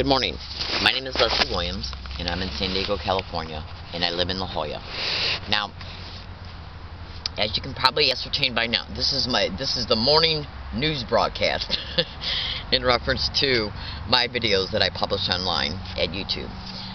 Good morning. My name is Leslie Williams, and I'm in San Diego, California, and I live in La Jolla. Now, as you can probably ascertain by now, this is the morning news broadcast in reference to my videos that I publish online at YouTube.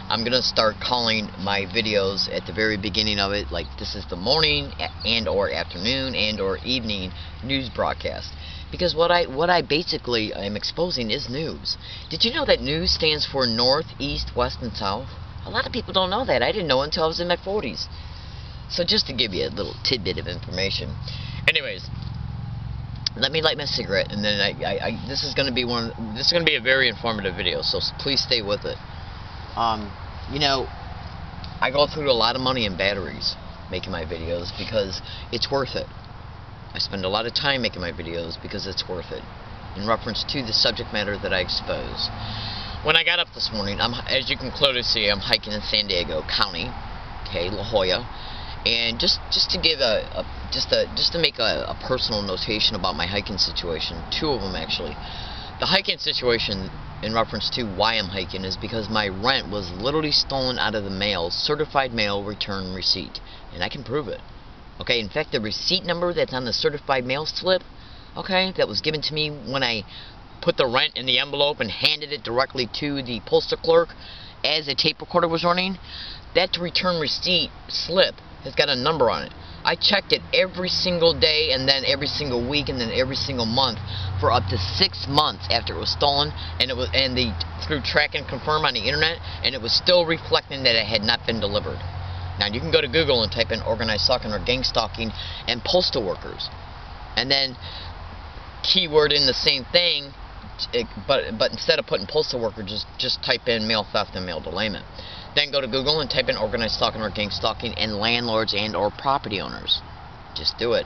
I'm gonna start calling my videos at the very beginning of it, like this is the morning and or afternoon and or evening news broadcast. Because what I basically am exposing is news. Did you know that news stands for North, East, West, and South? A lot of people don't know that. I didn't know until I was in my 40s. So just to give you a little tidbit of information. Anyways, let me light my cigarette, and then this is going to be a very informative video. So please stay with it. You know, I go through a lot of money in batteries making my videos because it's worth it. I spend a lot of time making my videos because it's worth it, in reference to the subject matter that I expose. When I got up this morning, as you can clearly see, I'm hiking in San Diego County, okay, La Jolla, and just to give just to make a personal notation about my hiking situation, two of them actually. The hiking situation, in reference to why I'm hiking, is because my rent was literally stolen out of the mail, certified mail return receipt, and I can prove it. Okay, in fact, the receipt number that's on the certified mail slip, okay, that was given to me when I put the rent in the envelope and handed it directly to the postal clerk as a tape recorder was running, that return receipt slip has got a number on it. I checked it every single day, and then every single week, and then every single month for up to 6 months after it was stolen, and through track and confirm on the internet, and it was still reflecting that it had not been delivered. Now you can go to Google and type in organized stalking or gang stalking and postal workers, and then keyword in the same thing, but instead of putting postal worker, just type in mail theft and mail delayment. Then go to Google and type in organized stalking or gang stalking and landlords and or property owners. Just do it.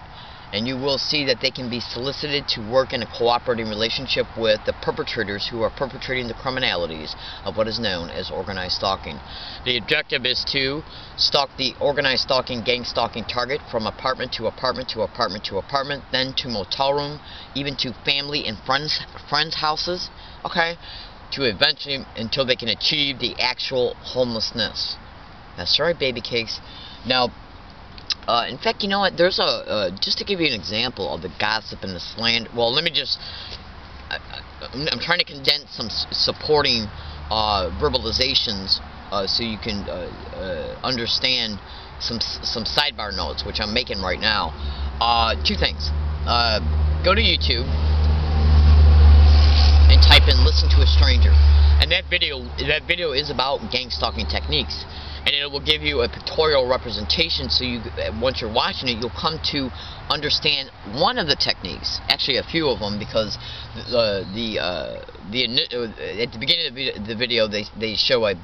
And you will see that they can be solicited to work in a cooperating relationship with the perpetrators who are perpetrating the criminalities of what is known as organized stalking. The objective is to stalk the organized stalking, gang stalking target from apartment to apartment to apartment to apartment, then to motel room, even to family and friends' houses, okay, to eventually, until they can achieve the actual homelessness. That's right, baby cakes. Now, in fact, you know what, there's just to give you an example of the gossip and the slander, well, let me just, I'm trying to condense some supporting verbalizations so you can understand some sidebar notes, which I'm making right now. Two things. Go to YouTube and type in "listen to a stranger," and that video is about gang stalking techniques. And it will give you a pictorial representation, so once you're watching it, you'll come to understand one of the techniques, actually a few of them, because at the beginning of the video they show I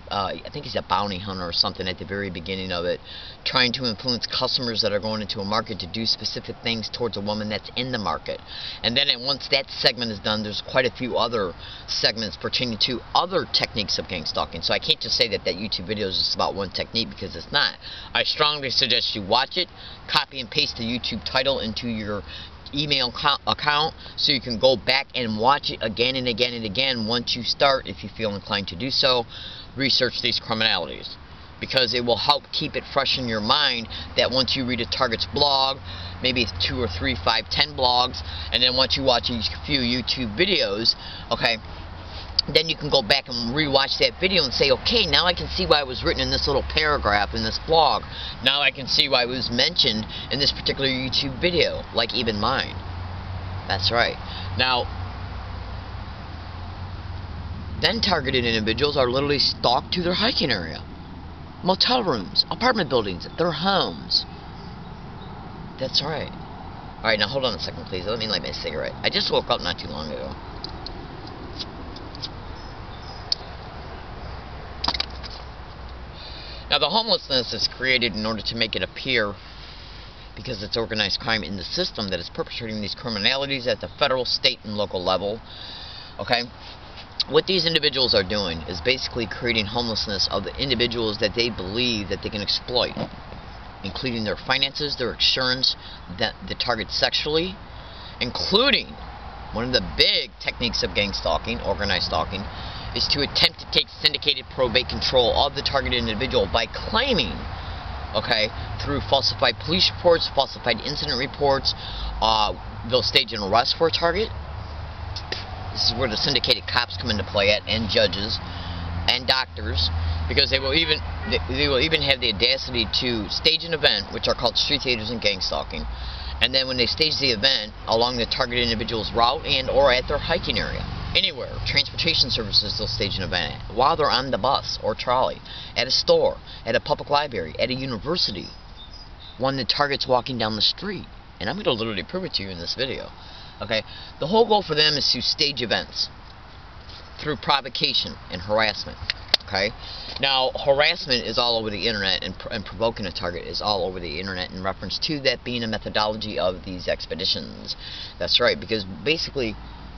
think he's a bounty hunter or something at the very beginning of it, trying to influence customers that are going into a market to do specific things towards a woman that's in the market. And then once that segment is done, there's quite a few other segments pertaining to other techniques of gang stalking. So I can't just say that YouTube video is just about one technique, because it's not. I strongly suggest you watch it, copy and paste the YouTube title into your email account so you can go back and watch it again and again and again once you start, if you feel inclined to do so, research these criminalities, because it will help keep it fresh in your mind that once you read a target's blog, maybe 2 or 3, 5, 10 blogs, and then once you watch a few YouTube videos, okay, then you can go back and rewatch that video and say, okay, now I can see why it was written in this little paragraph in this blog. Now I can see why it was mentioned in this particular YouTube video, like even mine. That's right. Now, then targeted individuals are literally stalked to their hiking area, motel rooms, apartment buildings, their homes. That's right. Alright, now hold on a second, please. Let me light my cigarette. I just woke up not too long ago. Now, the homelessness is created in order to make it appear, because it's organized crime in the system that is perpetrating these criminalities at the federal, state, and local level. Okay? What these individuals are doing is basically creating homelessness of the individuals that they believe that they can exploit, including their finances, their insurance, the target sexually, including one of the big techniques of gang stalking, organized stalking, is to attempt to take syndicated probate control of the targeted individual by claiming, okay, through falsified police reports, falsified incident reports, they'll stage an arrest for a target. This is where the syndicated cops come into play at, and judges, and doctors, because they will even have the audacity to stage an event, which are called street theaters and gang stalking, and then when they stage the event along the targeted individual's route and or at their hiking area, anywhere, transportation services, they'll stage an event at, while they're on the bus or trolley, at a store, at a public library, at a university, when the target's walking down the street. And I'm going to literally prove it to you in this video. Okay, the whole goal for them is to stage events through provocation and harassment. Okay, now harassment is all over the internet, and provoking a target is all over the internet in reference to that being a methodology of these expeditions. That's right, because basically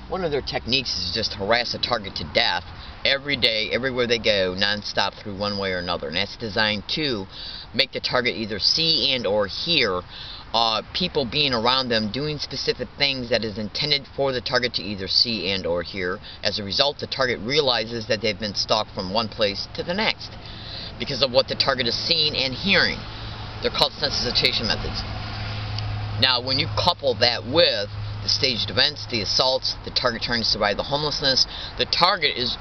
one of their techniques is just harass a target to death every day, everywhere they go, non-stop, through one way or another. And that's designed to make the target either see and or hear people being around them doing specific things that is intended for the target to either see and or hear. As a result, the target realizes that they've been stalked from one place to the next because of what the target is seeing and hearing. They're called sensitization methods. Now, when you couple that with the staged events, the assaults, the target trying to survive the homelessness, the target is,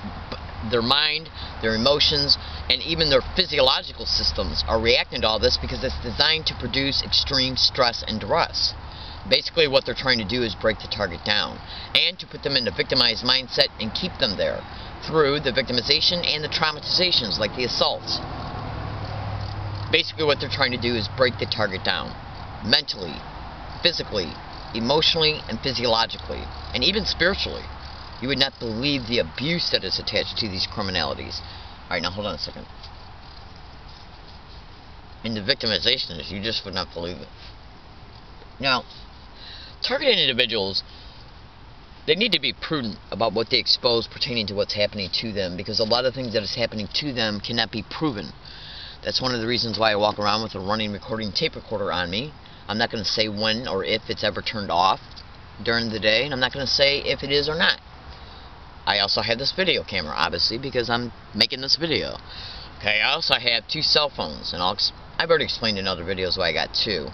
their mind, their emotions, and even their physiological systems are reacting to all this because it's designed to produce extreme stress and duress. Basically what they're trying to do is break the target down and to put them in a victimized mindset and keep them there through the victimization and the traumatizations like the assaults. Basically what they're trying to do is break the target down mentally, physically, emotionally, and physiologically, and even spiritually. You would not believe the abuse that is attached to these criminalities. Alright, now hold on a second. And the victimizations, you just would not believe it. Now, targeted individuals, they need to be prudent about what they expose pertaining to what's happening to them, because a lot of things that is happening to them cannot be proven. That's one of the reasons why I walk around with a running recording tape recorder on me. I'm not going to say when or if it's ever turned off during the day, and I'm not going to say if it is or not. I also have this video camera, obviously, because I'm making this video. Okay, I also have 2 cell phones, and I've already explained in other videos why I got 2.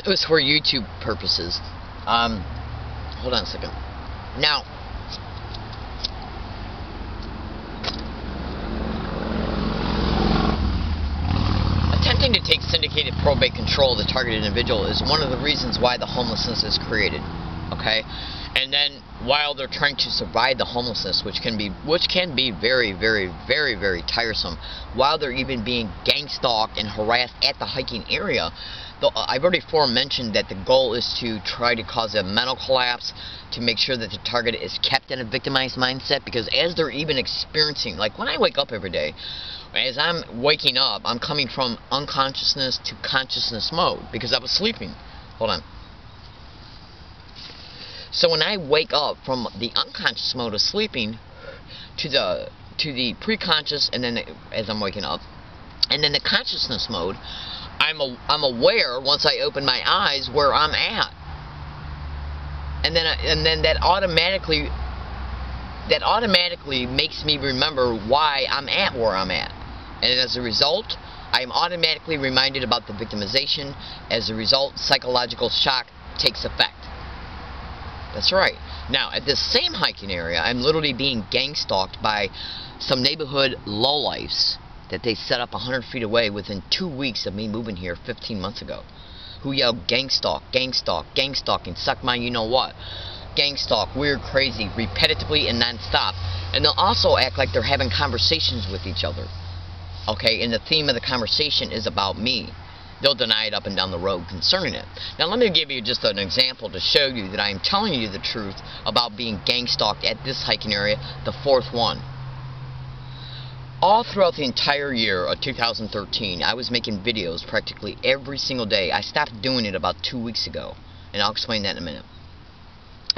It was for YouTube purposes. Hold on a second. Now, attempting to take syndicated probate control of the targeted individual is one of the reasons why the homelessness is created. Okay, and then while they're trying to survive the homelessness, which can be very, very, very, very tiresome, while they're even being gang stalked and harassed at the hiking area, I've already mentioned that the goal is to try to cause a mental collapse, to make sure that the target is kept in a victimized mindset, because as they're even experiencing, like when I wake up every day, as I'm waking up, I'm coming from unconsciousness to consciousness mode, because I was sleeping. Hold on. So when I wake up from the unconscious mode of sleeping to the preconscious, and then as I'm waking up, and then the consciousness mode, I'm aware once I open my eyes where I'm at, and then that automatically makes me remember why I'm at where I'm at, and as a result, I'm automatically reminded about the victimization. As a result, psychological shock takes effect. That's right. Now, at this same hiking area, I'm literally being gang stalked by some neighborhood lowlifes that they set up 100 feet away within 2 weeks of me moving here 15 months ago, who yelled, "Gang stalk, gang stalk, gang stalking, suck my you-know-what, gang stalk, weird, crazy," repetitively and non-stop. And they'll also act like they're having conversations with each other. Okay, and the theme of the conversation is about me. They'll deny it up and down the road concerning it. Now let me give you just an example to show you that I am telling you the truth about being gang stalked at this hiking area, the 4th one. All throughout the entire year of 2013, I was making videos practically every single day. I stopped doing it about 2 weeks ago, and I'll explain that in a minute.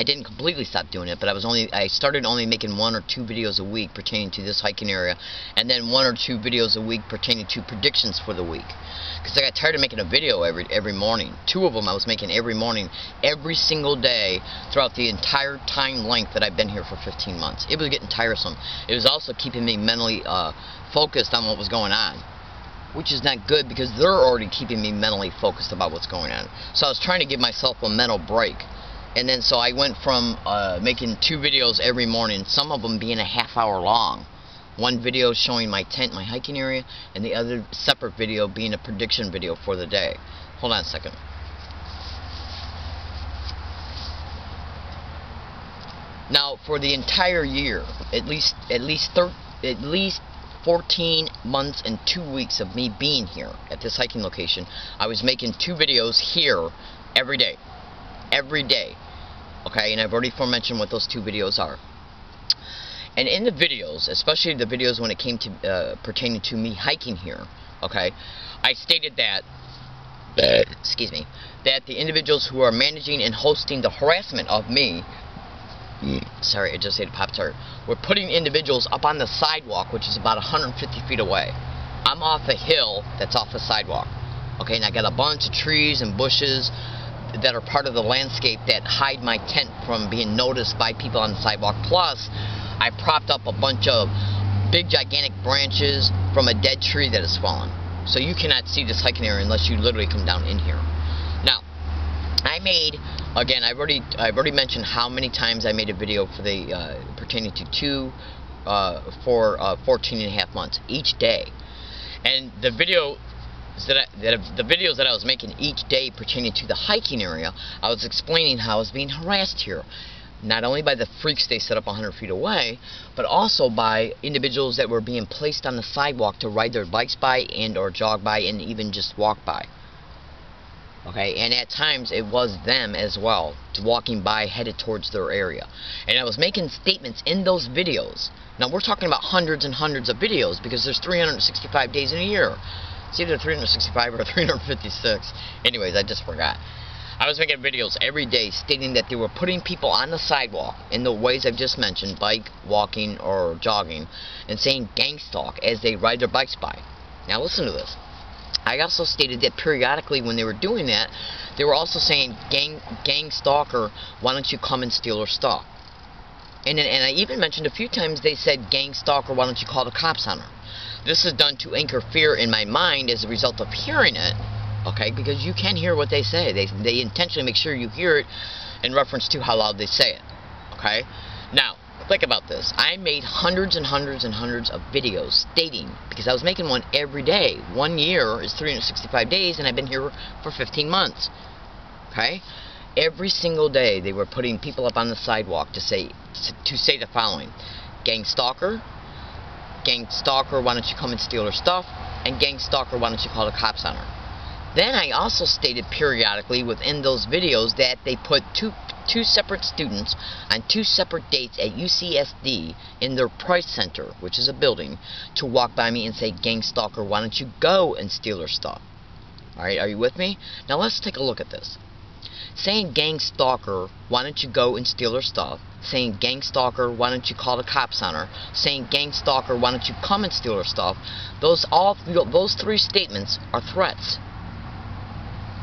I didn't completely stop doing it, but I started only making 1 or 2 videos a week pertaining to this hiking area, and then 1 or 2 videos a week pertaining to predictions for the week. Because I got tired of making a video every morning. 2 of them I was making every morning, every single day, throughout the entire time length that I've been here for 15 months. It was getting tiresome. It was also keeping me mentally focused on what was going on, which is not good because they're already keeping me mentally focused about what's going on. So I was trying to give myself a mental break. And then so I went from making 2 videos every morning, some of them being a half-hour long. One video showing my tent, my hiking area, and the other separate video being a prediction video for the day. Hold on a second. Now, for the entire year, at least 14 months and 2 weeks of me being here at this hiking location, I was making 2 videos here every day. Every day. Okay, and I've already forementioned what those 2 videos are. And in the videos, especially the videos when it came to pertaining to me hiking here, okay, I stated that excuse me, that the individuals who are managing and hosting the harassment of me, sorry, I just ate a Pop-Tart, were putting individuals up on the sidewalk, which is about 150 feet away. I'm off a hill that's off a sidewalk. Okay, and I got a bunch of trees and bushes that are part of the landscape that hide my tent from being noticed by people on the sidewalk. Plus, I propped up a bunch of big gigantic branches from a dead tree that has fallen. So you cannot see this hiking area unless you literally come down in here. Now, I made, again, I've already mentioned how many times I made a video for the pertaining to for 14 and a half months each day. And the videos that I was making each day pertaining to the hiking area, I was explaining how I was being harassed here. Not only by the freaks they set up 100 feet away, but also by individuals that were being placed on the sidewalk to ride their bikes by and or jog by and even just walk by. Okay, and at times it was them as well, walking by headed towards their area. And I was making statements in those videos. Now we're talking about hundreds and hundreds of videos because there's 365 days in a year. It's either 365 or 356. Anyways, I just forgot. I was making videos every day stating that they were putting people on the sidewalk in the ways I've just mentioned, bike, walking, or jogging, and saying GangStalk as they ride their bikes by. Now listen to this. I also stated that periodically when they were doing that, they were also saying, GangStalker, why don't you come and steal our stuff? And I even mentioned a few times they said, GangStalker, why don't you call the cops on her? This is done to anchor fear in my mind as a result of hearing it. Okay, because you can hear what they say. They intentionally make sure you hear it in reference to how loud they say it. Okay? Now, think about this. I made hundreds and hundreds and hundreds of videos stating, because I was making one every day. 1 year is 365 days, and I've been here for 15 months. Okay? Every single day they were putting people up on the sidewalk to say the following: GangStalker, GangStalker, why don't you come and steal her stuff? And GangStalker, why don't you call the cops on her? Then I also stated periodically within those videos that they put two separate students on 2 separate dates at UCSD in their Price Center, which is a building, to walk by me and say, GangStalker, why don't you go and steal her stuff? Alright, are you with me? Now let's take a look at this. Saying GangStalker, why don't you go and steal her stuff? Saying GangStalker, why don't you call the cops on her? Saying GangStalker, why don't you come and steal her stuff? Those 3 statements are threats.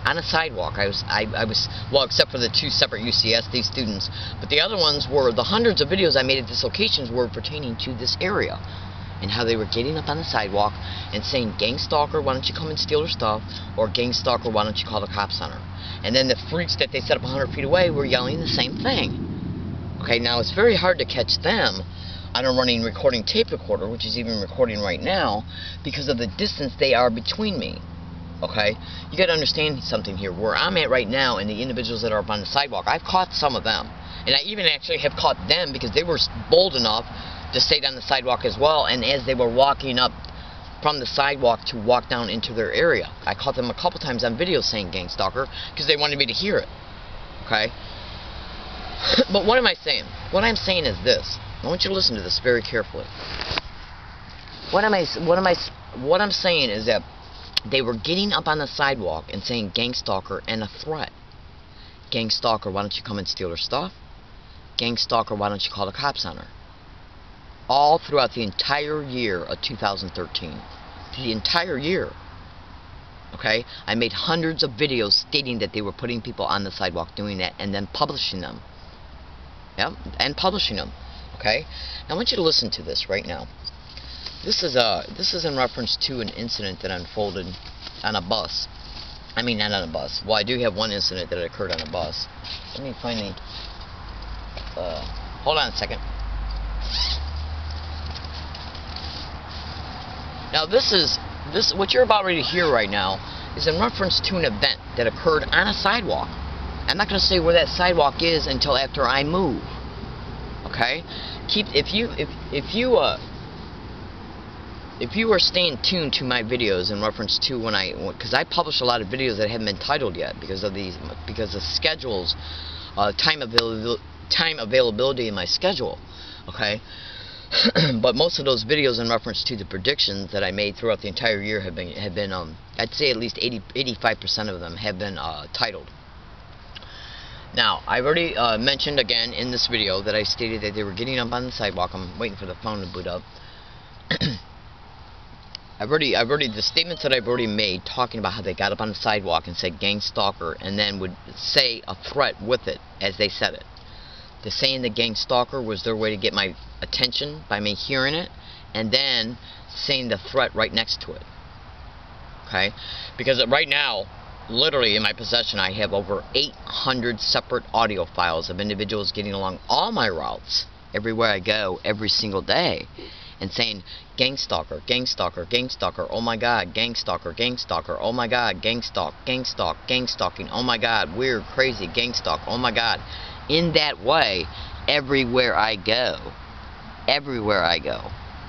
On a sidewalk, I was, well, except for the 2 separate UCSD students, but the other ones were, the hundreds of videos I made at this locations were pertaining to this area, and how they were getting up on the sidewalk and saying, GangStalker, why don't you come and steal her stuff, or GangStalker, why don't you call the cops on her? And then the freaks that they set up 100 feet away were yelling the same thing. Okay, now it's very hard to catch them on a running recording tape recorder, which is even recording right now, because of the distance they are between me. Okay, you got to understand something here. Where I'm at right now, and the individuals that are up on the sidewalk, I've caught some of them, and I even actually have caught them because they were bold enough to stay on the sidewalk as well. And as they were walking up from the sidewalk to walk down into their area, I caught them a couple times on video saying GangStalker because they wanted me to hear it. Okay, but what am I saying? What I'm saying is this. I want you to listen to this very carefully. What I'm saying is that they were getting up on the sidewalk and saying GangStalker and a threat. GangStalker, why don't you come and steal her stuff? GangStalker, why don't you call the cops on her? All throughout the entire year of 2013. The entire year. Okay? I made hundreds of videos stating that they were putting people on the sidewalk doing that and then publishing them. Yep, and publishing them. Okay? Now I want you to listen to this right now. This is in reference to an incident that unfolded on a bus. I mean, not on a bus. Well, I do have one incident that occurred on a bus. Let me find the... hold on a second. Now, what you're about ready to hear right now is in reference to an event that occurred on a sidewalk. I'm not going to say where that sidewalk is until after I move. Okay? If you are staying tuned to my videos in reference to because I publish a lot of videos that haven't been titled yet because of schedules, time availability in my schedule, okay. But most of those videos in reference to the predictions that I made throughout the entire year have been I'd say at least 85% of them have been titled. Now, I've already mentioned again in this video that I stated that they were getting up on the sidewalk. I'm waiting for the phone to boot up. the statements that I've already made talking about how they got up on the sidewalk and said GangStalker and then would say a threat with it as they said it. The saying the GangStalker was their way to get my attention by me hearing it and then saying the threat right next to it. Okay? Because right now, literally in my possession, I have over 800 separate audio files of individuals getting along all my routes everywhere I go every single day. And saying, GangStalker, GangStalker, GangStalker, oh my god, GangStalker, GangStalker, oh my god, GangStalk, GangStalk, GangStalking, oh my god, weird, crazy, GangStalk, oh my god. In that way, everywhere I go,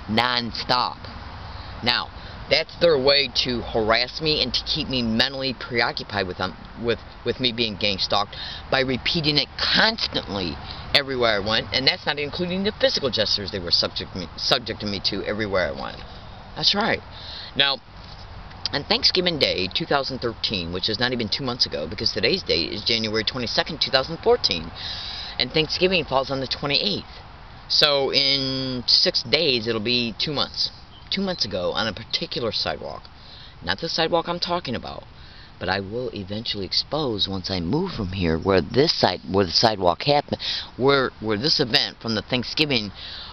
non-stop. Now, that's their way to harass me and to keep me mentally preoccupied with them, with me being gang-stalked by repeating it constantly everywhere I went, and that's not including the physical gestures they were subjecting me to everywhere I went. That's right. Now, on Thanksgiving Day 2013, which is not even 2 months ago, because today's date is January 22nd, 2014, and Thanksgiving falls on the 28th. So in 6 days, it'll be 2 months. 2 months ago, on a particular sidewalk, not the sidewalk I'm talking about, but I will eventually expose once I move from here where the sidewalk happened, where this event from the Thanksgiving,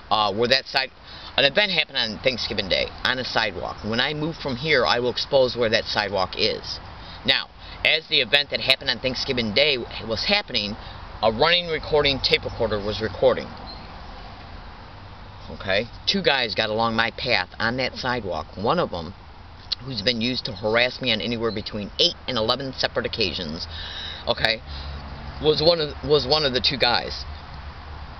an event happened on Thanksgiving Day on a sidewalk. When I move from here, I will expose where that sidewalk is. Now, as the event that happened on Thanksgiving Day was happening, a running recording tape recorder was recording. Okay, 2 guys got along my path on that sidewalk. One of them, who's been used to harass me on anywhere between 8 and 11 separate occasions, okay, was one of the 2 guys.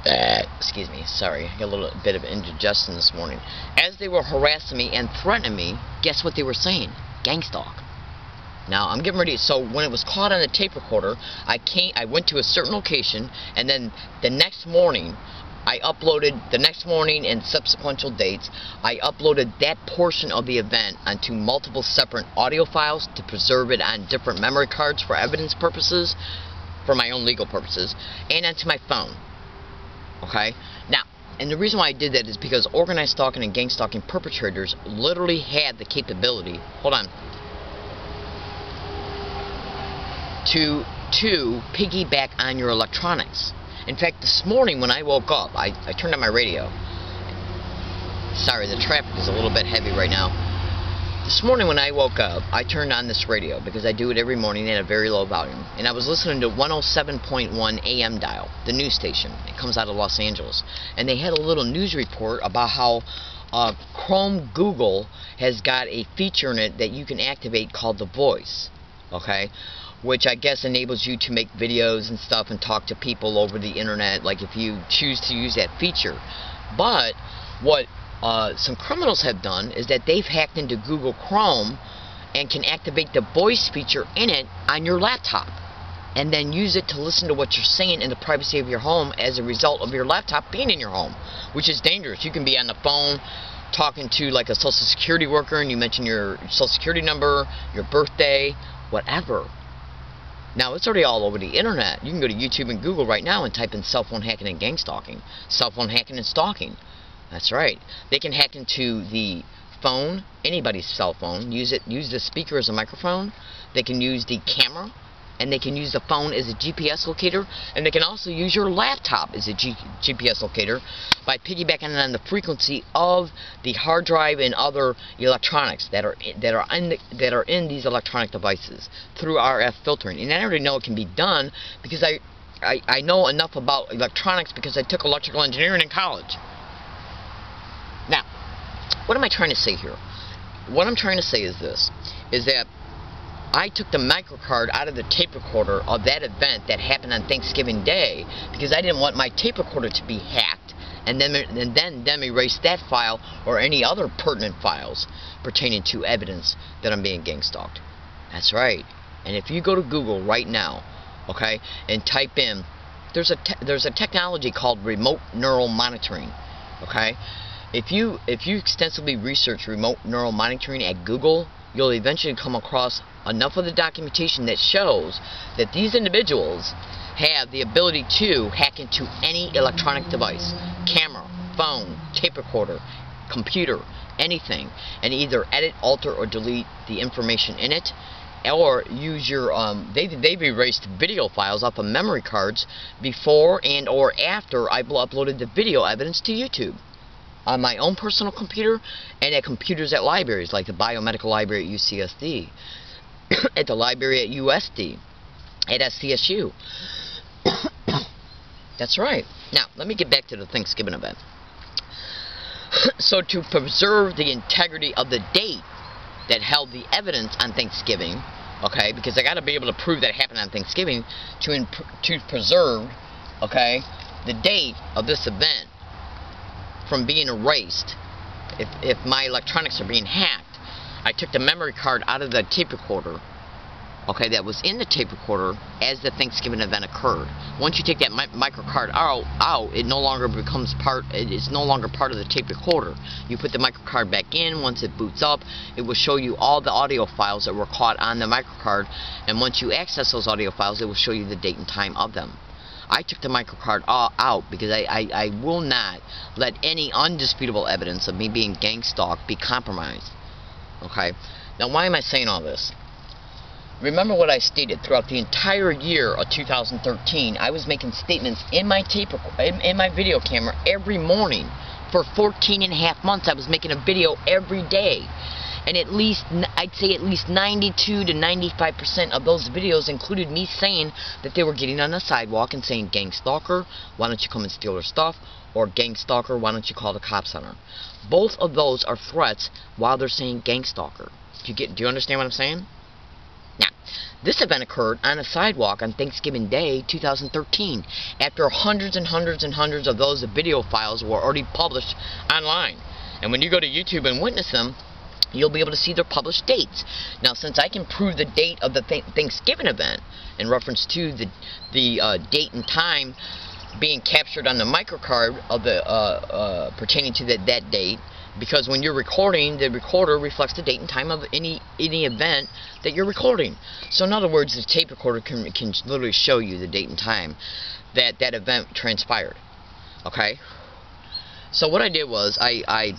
Excuse me, sorry, I got a little bit of indigestion this morning. As they were harassing me and threatening me, guess what they were saying? GangStalk. Now, I'm getting ready, so when it was caught on the tape recorder, I went to a certain location, and then the next morning, and subsequent dates, I uploaded that portion of the event onto multiple separate audio files to preserve it on different memory cards for evidence purposes, for my own legal purposes, and onto my phone. Okay? Now, and the reason why I did that is because organized stalking and gang stalking perpetrators literally had the capability, to piggyback on your electronics. In fact, this morning when I woke up, I turned on my radio. Sorry, the traffic is a little bit heavy right now. This morning when I woke up, I turned on this radio because I do it every morning at a very low volume. And I was listening to 107.1 AM dial, the news station. It comes out of Los Angeles. And they had a little news report about how Chrome Google has got a feature in it that you can activate called The Voice. Okay? Which I guess enables you to make videos and stuff and talk to people over the internet, like if you choose to use that feature. But what some criminals have done is that they've hacked into Google Chrome and can activate the voice feature in it on your laptop and then use it to listen to what you're saying in the privacy of your home as a result of your laptop being in your home, which is dangerous. You can be on the phone talking to like a Social Security worker and you mention your Social Security number, your birthday, whatever. Now, it's already all over the internet. You can go to YouTube and Google right now and type in cell phone hacking and gang stalking. Cell phone hacking and stalking. That's right. They can hack into the phone, anybody's cell phone, use the speaker as a microphone. They can use the camera, and they can use the phone as a GPS locator, and they can also use your laptop as a GPS locator by piggybacking on the frequency of the hard drive and other electronics that are in these electronic devices through RF filtering. And I already know it can be done because I know enough about electronics because I took electrical engineering in college. Now, what am I trying to say here? What I'm trying to say is this, is that I took the microcard out of the tape recorder of that event that happened on Thanksgiving Day because I didn't want my tape recorder to be hacked and then erase that file or any other pertinent files pertaining to evidence that I'm being gang stalked. That's right. And if you go to Google right now, okay, and type in, there's a technology called remote neural monitoring, okay? If you extensively research remote neural monitoring at Google, you'll eventually come across enough of the documentation that shows that these individuals have the ability to hack into any electronic device, camera, phone, tape recorder, computer, anything, and either edit, alter, or delete the information in it, or use your they've erased video files off of memory cards before and or after I've uploaded the video evidence to YouTube on my own personal computer and at computers at libraries like the Biomedical Library at UCSD, at the library at USD, at SCSU. That's right. Now, let me get back to the Thanksgiving event. So to preserve the integrity of the date that held the evidence on Thanksgiving, okay, because I got to be able to prove that it happened on Thanksgiving to preserve, okay, the date of this event from being erased. If my electronics are being hacked, I took the memory card out of the tape recorder, okay, that was in the tape recorder as the Thanksgiving event occurred. Once you take that microcard out, it no longer becomes it's no longer part of the tape recorder. You put the microcard back in. Once it boots up, it will show you all the audio files that were caught on the microcard, and once you access those audio files, it will show you the date and time of them. I took the microcard out because I will not let any undisputable evidence of me being gang stalked be compromised. Okay? Now, why am I saying all this? Remember what I stated throughout the entire year of 2013. I was making statements in my video camera every morning. For 14.5 months, I was making a video every day. And I'd say at least 92 to 95% of those videos included me saying that they were getting on the sidewalk and saying, "GangStalker, why don't you come and steal your stuff?" or "GangStalker, why don't you call the cops on her?" Both of those are threats while they're saying GangStalker. Do you understand what I'm saying? Now, this event occurred on a sidewalk on Thanksgiving Day, 2013, after hundreds and hundreds and hundreds of those video files were already published online. And when you go to YouTube and witness them, you'll be able to see their published dates. Now, since I can prove the date of the Thanksgiving event in reference to the date and time being captured on the microcard of the pertaining to that date, because when you're recording, the recorder reflects the date and time of any event that you're recording. So in other words, the tape recorder can literally show you the date and time that that event transpired. Okay? So what I did was I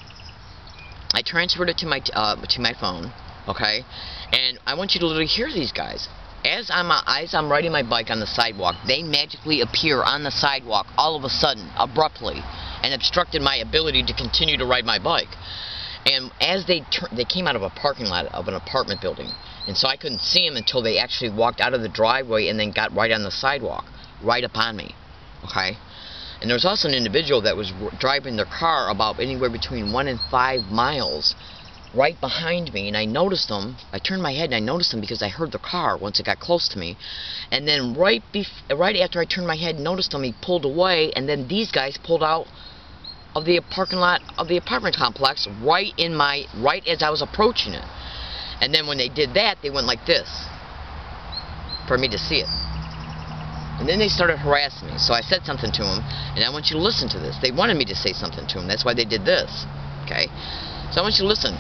transferred it to my phone, okay? And I want you to literally hear these guys. As I'm riding my bike on the sidewalk, they magically appear on the sidewalk all of a sudden, abruptly, and obstructed my ability to continue to ride my bike. And as they came out of a parking lot of an apartment building, and so I couldn't see them until they actually walked out of the driveway and then got right on the sidewalk, right upon me, okay? And there was also an individual that was driving their car about anywhere between 1 and 5 miles right behind me, and I noticed them. I turned my head and I noticed them because I heard the car once it got close to me. And then right after I turned my head and noticed him, he pulled away, and then these guys pulled out of the parking lot of the apartment complex right as I was approaching it. And then when they did that, they went like this for me to see it. And then they started harassing me. So I said something to them, and I want you to listen to this. They wanted me to say something to them. That's why they did this. Okay? So I want you to listen.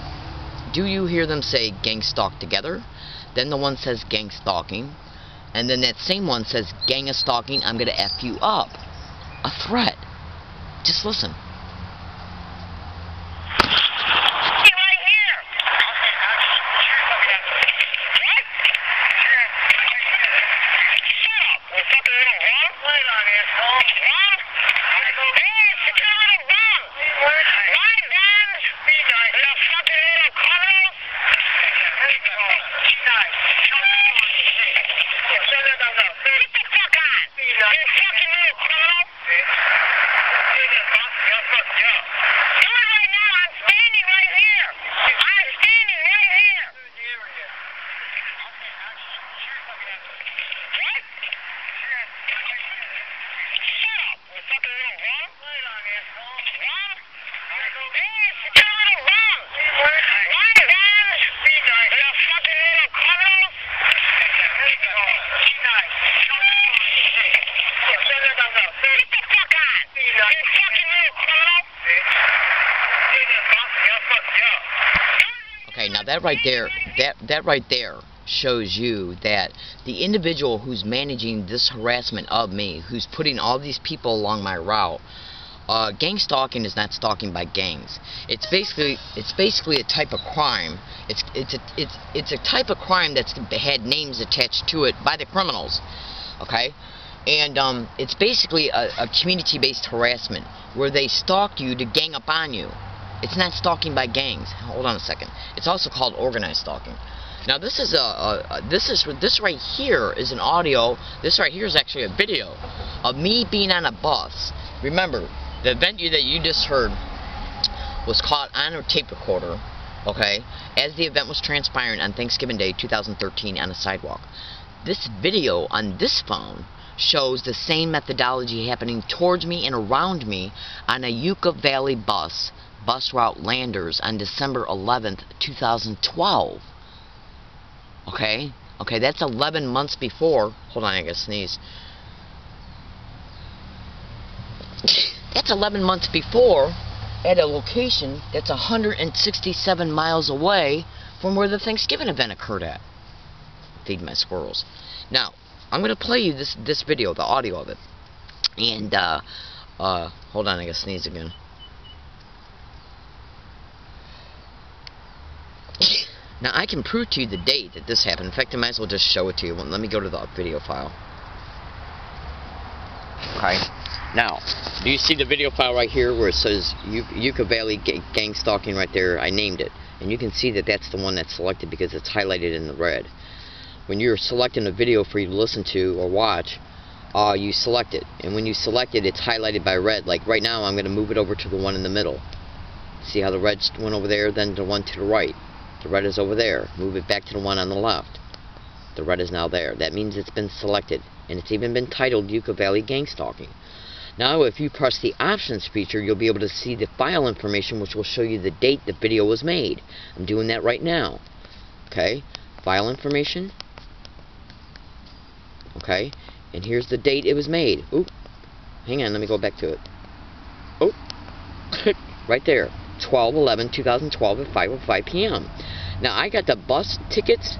Do you hear them say "gang stalk" together? Then the one says "gang stalking," And then that same one says, GangStalking, I'm gonna F you up. A threat. Just listen. Okay, now that right there shows you that the individual who's managing this harassment of me, who's putting all these people along my route, gang stalking is not stalking by gangs. It's basically a type of crime. It's a type of crime that's had names attached to it by the criminals. Okay, and it's basically a community-based harassment where they stalk you to gang up on you. It's not stalking by gangs. Hold on a second. It's also called organized stalking. Now this is this right here is an audio. This right here is actually a video of me being on a bus. Remember, the event that you just heard was caught on a tape recorder, okay, as the event was transpiring on Thanksgiving Day 2013 on a sidewalk. This video on this phone shows the same methodology happening towards me and around me on a Yucca Valley bus route Landers on December 11th, 2012. Okay, that's 11 months before. Hold on, I gotta sneeze. That's 11 months before, at a location that's 167 miles away from where the Thanksgiving event occurred at. Feed my squirrels. Now, I'm gonna play you this video, the audio of it. And hold on, I gotta sneeze again. Now, I can prove to you the date that this happened. In fact, I might as well just show it to you. Let me go to the video file. Okay. Now, do you see the video file right here where it says Yucca Valley gang stalking right there? I named it. And you can see that that's the one that's selected because it's highlighted in the red. When you're selecting a video for you to listen to or watch, you select it. And when you select it, it's highlighted by red. Like right now, I'm going to move it over to the one in the middle. See how the red went over there, then the one to the right. The red is over there. Move it back to the one on the left. The red is now there. That means it's been selected. And it's even been titled Yucca Valley Gang Stalking. Now, if you press the options feature, you'll be able to see the file information, which will show you the date the video was made. I'm doing that right now. Okay. File information. Okay. And here's the date it was made. Oop. Hang on. Let me go back to it. Oh. Right there. 12/11/2012 at 5:05 p.m. Now, I got the bus tickets,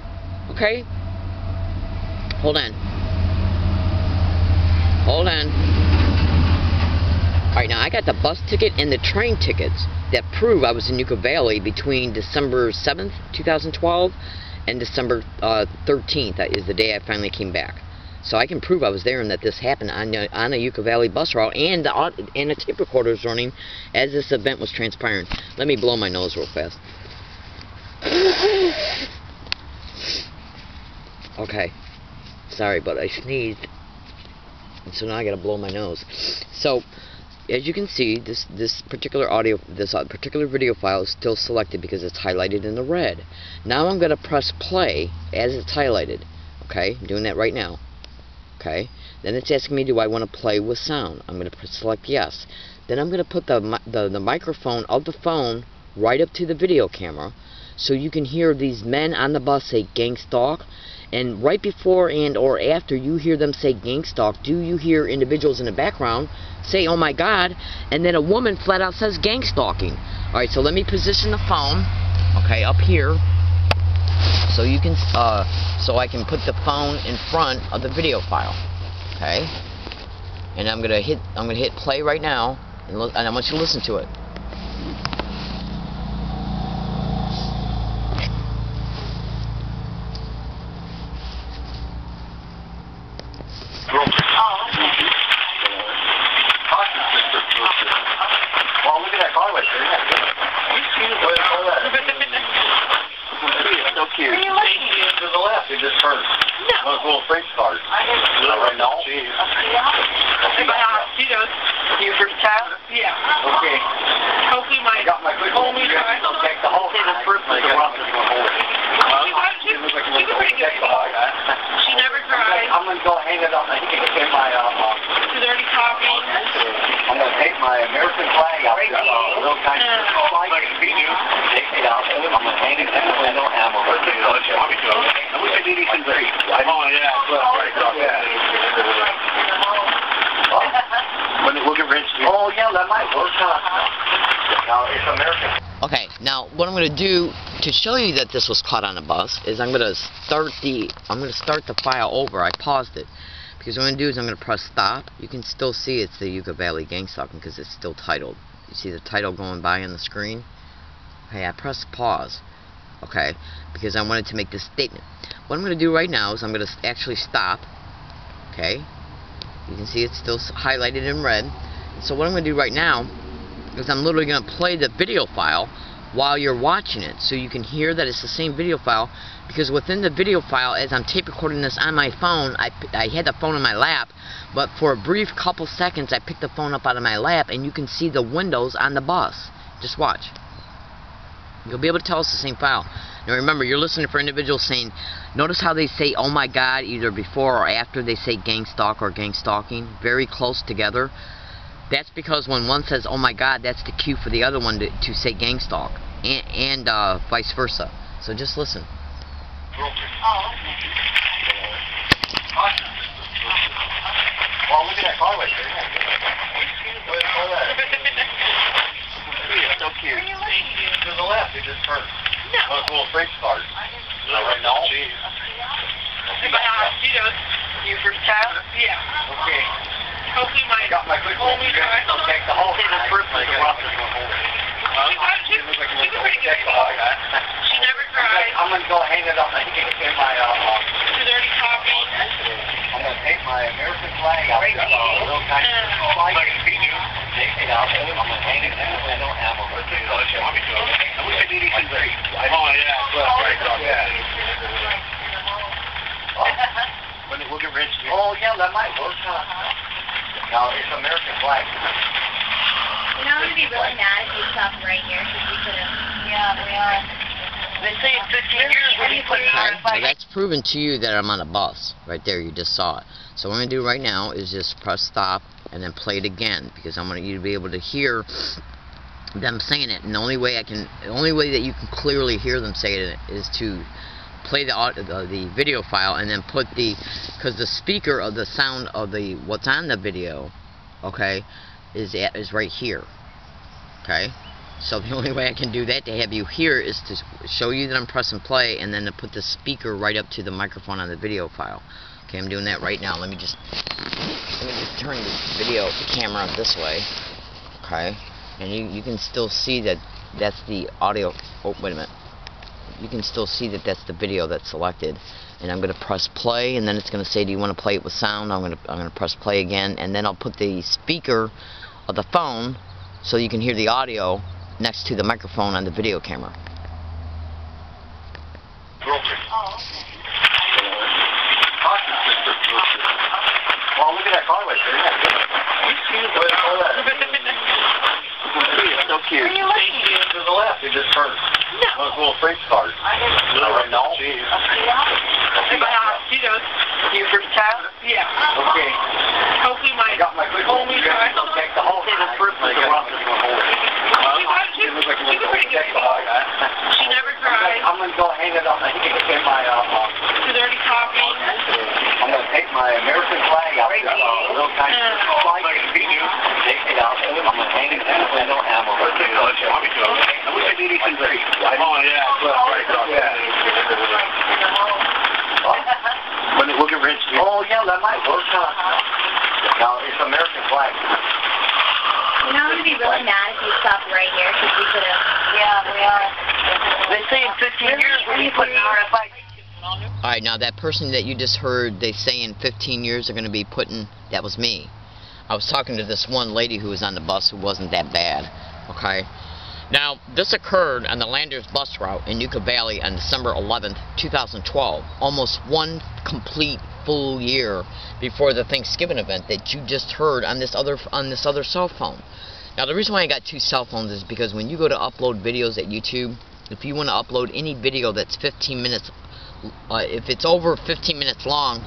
okay? Hold on. Alright, now I got the bus ticket and the train tickets that prove I was in Yucca Valley between December 7th, 2012 and December 13th. That is the day I finally came back. So I can prove I was there and that this happened on a Yucca Valley bus route, and the tape recorder was running as this event was transpiring. Let me blow my nose real fast. Okay. Sorry, but I sneezed. And so now I gotta blow my nose. So, as you can see, this particular video file is still selected because it's highlighted in the red. Now I'm gonna press play as it's highlighted. Okay, I'm doing that right now. Okay, then it's asking me, do I want to play with sound? I'm going to select yes. Then I'm going to put the microphone of the phone right up to the video camera so you can hear these men on the bus say GangStalk. And right before and or after you hear them say GangStalk, do you hear individuals in the background say, oh my God, and then a woman flat out says GangStalking. Alright, so let me position the phone, okay, up here. so you can so I can put the phone in front of the video file. Okay, and I'm gonna hit play right now, and I want you to listen to it. Well, look at that car right there. So cute. To the left, it just turned. No. Those little French cars. Right now? You first child? Yeah. Okay. Hopefully my only child. They'll take the whole thing. The first one. The rock is going to hold it. She's a pretty good sport. She never cried. I'm going to go hang it on my, in my, She's already talking. I'm going to take my American flag out, little kind of flag, take it out, I'm going to hang it in the window, and I'm going to put it on. I wish I did these things right. Oh, yeah. Look at Rich. Oh, yeah, that might work. Now, it's American. Okay, now what I'm going to do to show you that this was caught on a bus is I'm going to start the file over. I paused it because what I'm going to do is I'm going to press stop. You can still see it's the Yucca Valley GangStalking because it's still titled. You see the title going by on the screen? Okay, I press pause. Okay, because I wanted to make this statement. What I'm going to do right now is I'm going to actually stop. Okay, you can see it's still highlighted in red. So what I'm going to do right now is I'm literally going to play the video file while you're watching it, so you can hear that it's the same video file, because within the video file, as I'm tape recording this on my phone, I had the phone in my lap, but for a brief couple seconds I picked the phone up out of my lap and you can see the windows on the bus. Just watch. You'll be able to tell it's the same file. Now remember, you're listening for individuals saying, notice how they say oh my god either before or after they say GangStalk or GangStalking, very close together. That's because when one says oh my god, that's the cue for the other one to say GangStalk, and vice versa. So just listen. Oh, okay. Well, look at that car right there. So cute. To the left, it just turned. Those little French cars. Right now? You first child? Yeah. Okay. Hopefully my only child. They'll take the whole thing. The first one, the rock is going to hold it. She's a pretty good sport. She never cried. I'm going to go hang it on my, in my, She's already talking. I'm going to take my American flag out, little kind of flag, take it out, I'm going to hang it in the window, and I'm going to put it on. I wish I did these things right. Oh, yeah. Look at Rich. Oh, yeah, that might work. Now, it's American flag. You know, I'm going to be really mad if you stop right here, because we could have, yeah, we are. They say in 15 years when you put Okay, well that's proven to you that I'm on a bus. Right there, you just saw it. So what I'm going to do right now is just press stop and then play it again, because I want you to be able to hear them saying it. And the only way that you can clearly hear them say it is to play the video file and then put because the speaker of the sound of what's on the video, okay, is right here. Okay, so the only way I can do that to have you hear is to show you that I'm pressing play and then to put the speaker right up to the microphone on the video file. Okay, I'm doing that right now. Let me just turn the camera this way. Okay, and you can still see that that's the audio. Oh, wait a minute. You can still see that that's the video that's selected, and I'm going to press play, and then it's going to say, do you want to play it with sound? I'm going to press play again, and then I'll put the speaker of the phone so you can hear the audio next to the microphone on the video camera. Well, look at that car right there. So cute. To the left, it just turned. Those little French cars. Right now? You first child? Yeah. Okay. Hopefully my only child. They'll take the whole thing. The first one, the rock is going to hold it. She's a pretty good sport. She never cried. I'm going to go hang it on my, in my, She's already talking. I'm going to take my American flag out, little kind of flag, take it out, I'm going to hang it in the window, and I'm going to put it on. I wish I did these things right. Oh, yeah. What? You know, I'm going to be really mad if you stop right here, because we could have... Yeah, we are. They say in 15 years we'll be putting RFID. Alright, now that person that you just heard, they say in 15 years they're going to be putting, that was me. I was talking to this one lady who was on the bus who wasn't that bad, okay? Now, this occurred on the Landers bus route in Yucca Valley on December 11th, 2012, almost one complete full year before the Thanksgiving event that you just heard on this other cell phone. Now, the reason why I got two cell phones is because when you go to upload videos at YouTube, if you want to upload any video that's 15 minutes, if it's over 15 minutes long,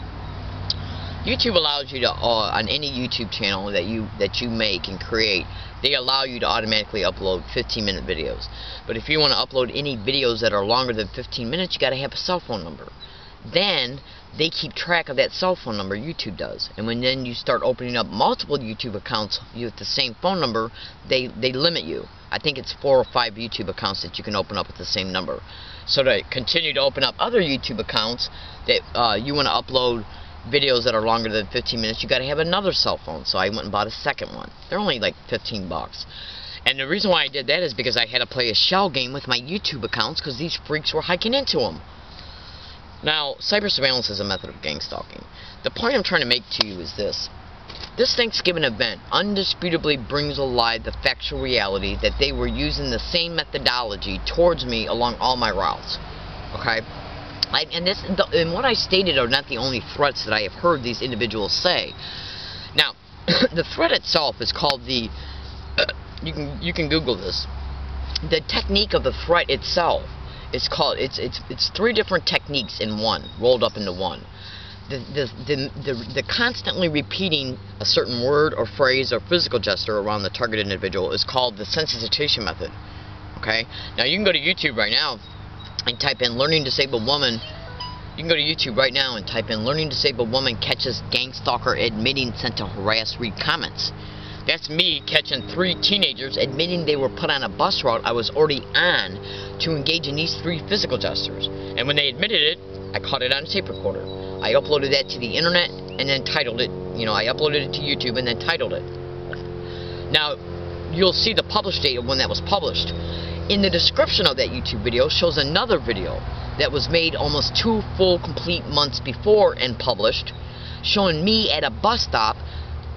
YouTube allows you to, on any YouTube channel that you make and create, they allow you to automatically upload 15-minute videos. But if you want to upload any videos that are longer than 15 minutes, you got to have a cell phone number. Then they keep track of that cell phone number, YouTube does. And when then you start opening up multiple YouTube accounts with the same phone number, they limit you. I think it's 4 or 5 YouTube accounts that you can open up with the same number. So to continue to open up other YouTube accounts that you want to upload videos that are longer than 15 minutes, you got to have another cell phone. So I went and bought a second one. They're only like 15 bucks. And the reason why I did that is because I had to play a shell game with my YouTube accounts because these freaks were hiking into them. Now, cyber surveillance is a method of gang stalking. The point I'm trying to make to you is this. This Thanksgiving event undisputably brings alive the factual reality that they were using the same methodology towards me along all my routes. Okay? And what I stated are not the only threats that I have heard these individuals say. Now, the threat itself is called the... you can Google this. The technique of the threat itself is called... It's 3 different techniques in one, rolled up into one. The constantly repeating a certain word or phrase or physical gesture around the target individual is called the sensitization method. Okay? Now, you can go to YouTube right now and type in learning disabled woman. You can go to YouTube right now and type in learning disabled woman catches GangStalker admitting sent to harass read comments. That's me catching 3 teenagers admitting they were put on a bus route I was already on to engage in these 3 physical gestures. And when they admitted it, I caught it on a tape recorder. I uploaded that to the internet and then titled it, I uploaded it to YouTube and then titled it. Now, you'll see the publish date of when that was published. In the description of that YouTube video shows another video that was made almost 2 full complete months before and published, showing me at a bus stop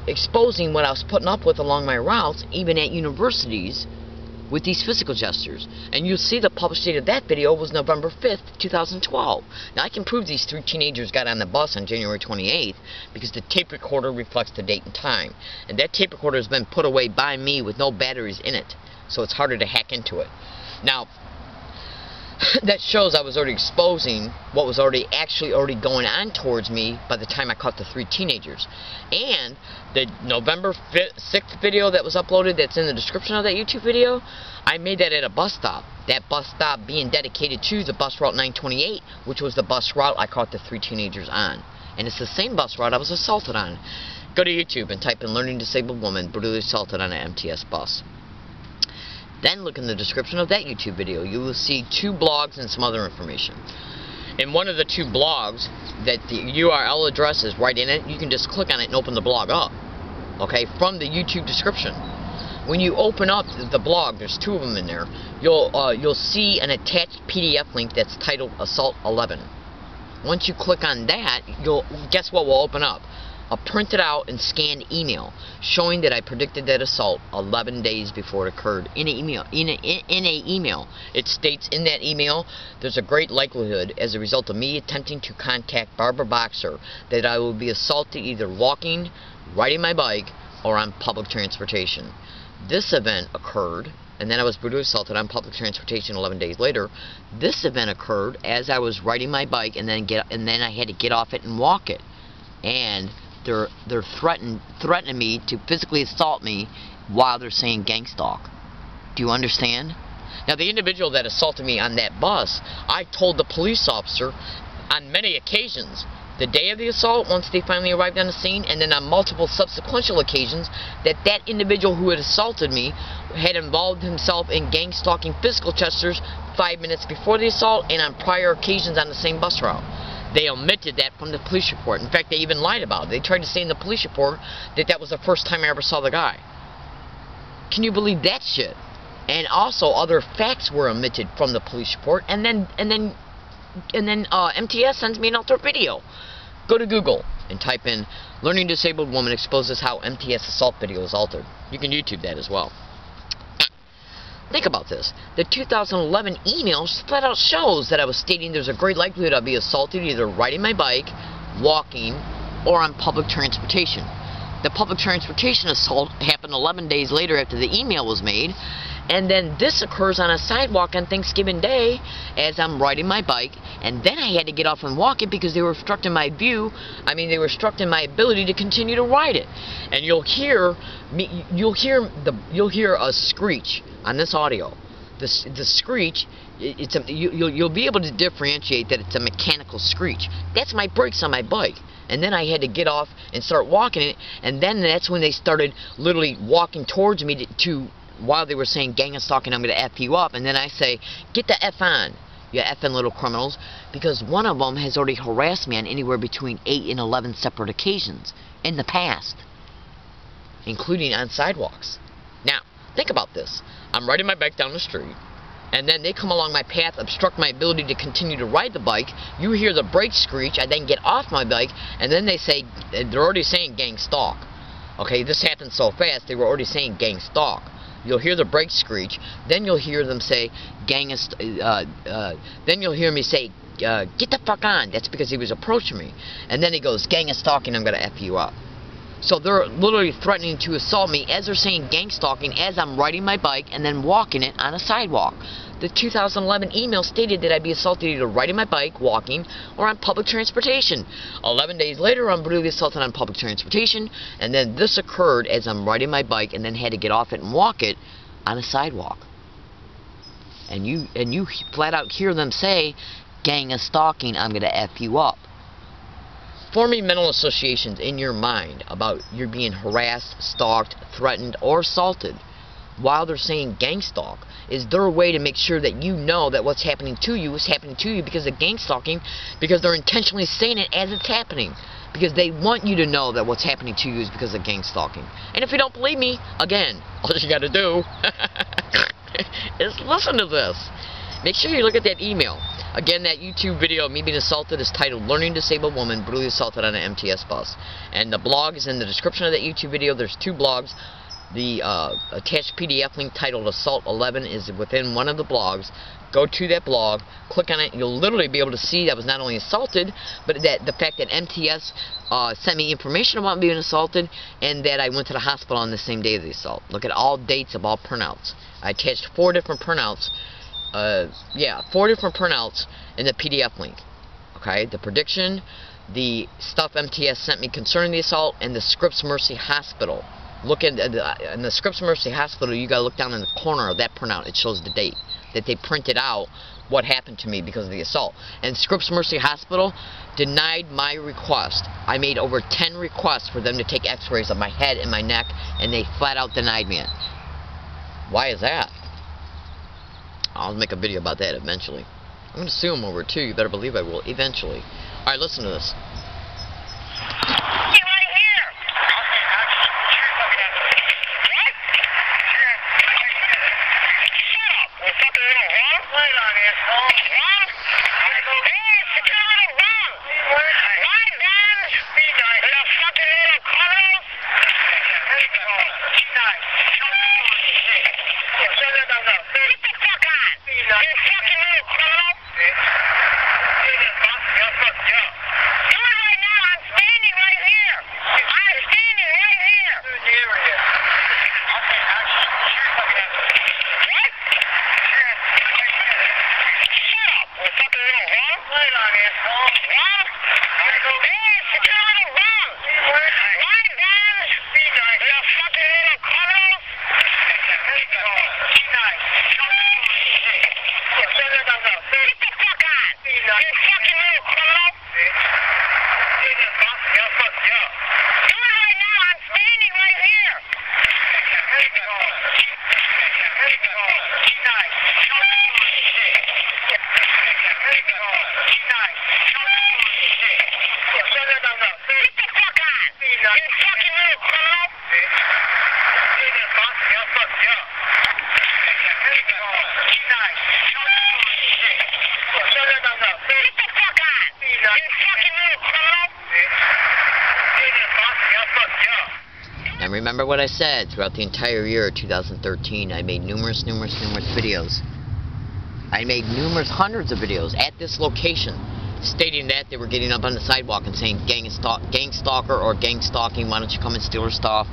exposing what I was putting up with along my routes, even at universities, with these physical gestures. And you'll see the published date of that video was November 5th, 2012. Now I can prove these 3 teenagers got on the bus on January 28th because the tape recorder reflects the date and time. And that tape recorder has been put away by me with no batteries in it, so it's harder to hack into it. Now, that shows I was already exposing what was already going on towards me by the time I caught the 3 teenagers. And the November 6th video that was uploaded that's in the description of that YouTube video, I made that at a bus stop. That bus stop being dedicated to the bus route 928, which was the bus route I caught the 3 teenagers on. And it's the same bus route I was assaulted on. Go to YouTube and type in learning disabled woman brutally assaulted on an MTS bus. Then look in the description of that YouTube video. You will see 2 blogs and some other information. In one of the 2 blogs, that the URL address is right in it, you can just click on it and open the blog up. Okay, from the YouTube description. When you open up the blog, there's 2 of them in there, you'll see an attached PDF link that's titled Assault 11. Once you click on that, guess what will open up? A printed out and scanned email showing that I predicted that assault 11 days before it occurred in an email. In a email, it states in that email, there's a great likelihood as a result of me attempting to contact Barbara Boxer that I will be assaulted either walking, riding my bike, or on public transportation. This event occurred, and then I was brutally assaulted on public transportation 11 days later. This event occurred as I was riding my bike, and then I had to get off it and walk it. And they're threatening me to physically assault me while they're saying GangStalk. Do you understand? Now, the individual that assaulted me on that bus, I told the police officer on many occasions, the day of the assault, once they finally arrived on the scene, and then on multiple subsequent occasions, that individual who had assaulted me had involved himself in gang-stalking physical gestures 5 minutes before the assault and on prior occasions on the same bus route. They omitted that from the police report. In fact, they even lied about it. They tried to say in the police report that that was the first time I ever saw the guy. Can you believe that shit? And also, other facts were omitted from the police report, and then MTS sends me an altered video. Go to Google and type in "Learning Disabled Woman Exposes How MTS Assault Video is Altered." You can YouTube that as well. Think about this. The 2011 email flat out shows that I was stating there's a great likelihood I'll be assaulted either riding my bike, walking, or on public transportation. The public transportation assault happened 11 days later after the email was made, and then this occurs on a sidewalk on Thanksgiving Day as I'm riding my bike, and then I had to get off and walk it because they were obstructing my view. I mean, they were obstructing my ability to continue to ride it. And you'll hear a screech on this audio. The screech, you'll be able to differentiate that it's a mechanical screech. That's my brakes on my bike. And then I had to get off and start walking it, and then that's when they started literally walking towards me while they were saying "GangStalking, I'm going to F you up," and then I say, "Get the F on, you effing little criminals," because one of them has already harassed me on anywhere between 8 and 11 separate occasions in the past, including on sidewalks. Now, think about this. I'm riding my bike down the street, and then they come along my path, obstruct my ability to continue to ride the bike. You hear the brakes screech. I then get off my bike, and then they say, they're already saying "GangStalk." Okay, this happened so fast, they were already saying "GangStalk." You'll hear the brakes screech, then you'll hear them say, then you'll hear me say, "Get the fuck on." That's because he was approaching me. And then he goes, "GangStalking, I'm going to F you up." So they're literally threatening to assault me as they're saying "GangStalking" as I'm riding my bike and then walking it on a sidewalk. The 2011 email stated that I'd be assaulted either riding my bike, walking, or on public transportation. 11 days later, I'm brutally assaulted on public transportation, and then this occurred as I'm riding my bike and then had to get off it and walk it on a sidewalk. And you flat out hear them say, "GangStalking, I'm going to F you up." Forming mental associations in your mind about you being harassed, stalked, threatened, or assaulted while they're saying "GangStalk" is their way to make sure that you know that what's happening to you is happening to you because of GangStalking, because they're intentionally saying it as it's happening, because they want you to know that what's happening to you is because of GangStalking. And if you don't believe me, again, all you gotta do is listen to this. Make sure you look at that email. Again, that YouTube video of me being assaulted is titled "Learning Disabled Woman Brutally Assaulted on an MTS Bus." And the blog is in the description of that YouTube video. There's 2 blogs. The attached PDF link titled "Assault 11" is within one of the blogs. Go to that blog, click on it, and you'll literally be able to see that I was not only assaulted, but that the fact that MTS sent me information about being assaulted, and that I went to the hospital on the same day of the assault. Look at all dates of all printouts. I attached 4 different printouts. 4 different printouts in the PDF link. Okay, the prediction, the stuff MTS sent me concerning the assault, and the Scripps Mercy Hospital. Look at in the Scripps Mercy Hospital. You gotta look down in the corner of that printout. It shows the date that they printed out what happened to me because of the assault. And Scripps Mercy Hospital denied my request. I made over 10 requests for them to take X-rays of my head and my neck, and they flat out denied me it. Why is that? I'll make a video about that eventually. I'm going to sue them over it too. You better believe I will eventually. Alright, listen to this. And remember what I said, throughout the entire year of 2013, I made numerous videos. I made hundreds of videos at this location, stating that they were getting up on the sidewalk and saying, GangStalker or GangStalking, why don't you come and steal our stuff?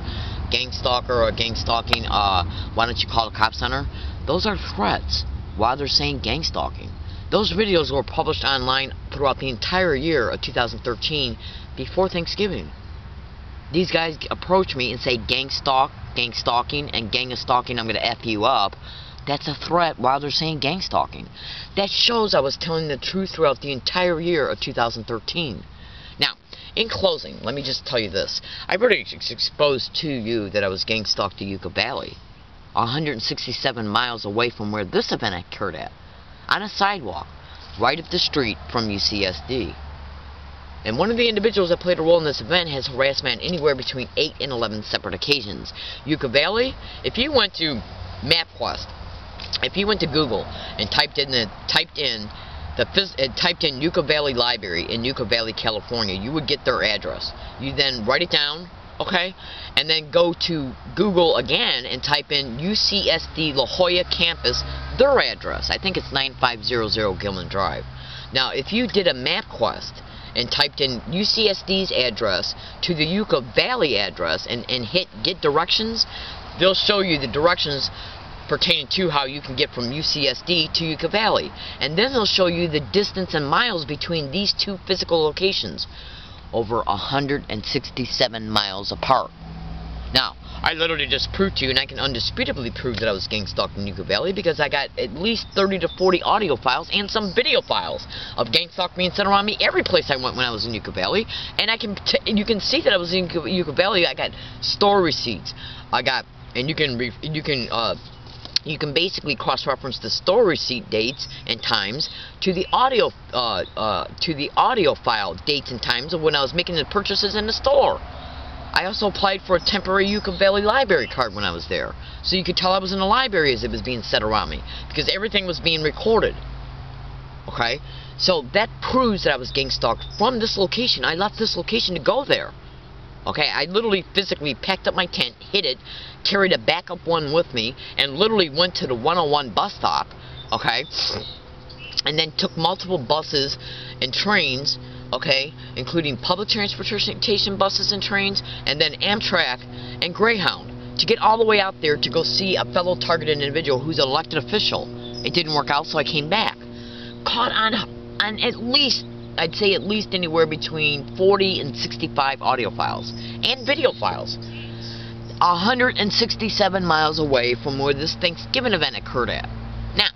GangStalker or GangStalking, why don't you call the cop center? Those are threats while they're saying GangStalking. Those videos were published online throughout the entire year of 2013 before Thanksgiving. These guys approach me and say GangStalking, and gang of stalking, I'm going to F you up. That's a threat while they're saying GangStalking. That shows I was telling the truth throughout the entire year of 2013. Now, in closing, let me just tell you this. I've already exposed to you that I was gang-stalked to Yucca Valley, 167 miles away from where this event occurred at, on a sidewalk, right up the street from UCSD. And one of the individuals that played a role in this event has harassed me on anywhere between 8 and 11 separate occasions. Yucca Valley, if you went to MapQuest, if you went to Google and typed in Yucca Valley Library in Yucca Valley, California, you would get their address. You then write it down, okay, and then go to Google again and type in UCSD La Jolla campus, their address. I think it's 9500 Gilman Drive. Now, if you did a MapQuest and typed in UCSD's address to the Yucca Valley address and hit get directions, they'll show you the directions pertaining to how you can get from UCSD to Yucca Valley. And then they'll show you the distance in miles between these two physical locations, over 167 miles apart. Now, I literally just proved to you, and I can undisputably prove that I was gang-stalked in Yucca Valley because I got at least 30 to 40 audio files and some video files of gang-stalk being sent around me every place I went when I was in Yucca Valley. And you can see that I was in Yucca Valley. I got store receipts. And you can basically cross-reference the store receipt dates and times to the audio file dates and times of when I was making the purchases in the store. I also applied for a temporary Yucca Valley library card when I was there, so you could tell I was in the library as it was being set around me, because everything was being recorded. Okay? So that proves that I was gang-stalked from this location. I left this location to go there. Okay? I literally physically packed up my tent, hid it, carried a backup one with me, and literally went to the 101 bus stop, okay? And then took multiple buses and trains, okay, including public transportation buses and trains, and then Amtrak and Greyhound, to get all the way out there to go see a fellow targeted individual who's an elected official. It didn't work out, so I came back. Caught on at least, I'd say at least anywhere between 40 and 65 audio files and video files, 167 miles away from where this Thanksgiving event occurred at. Now,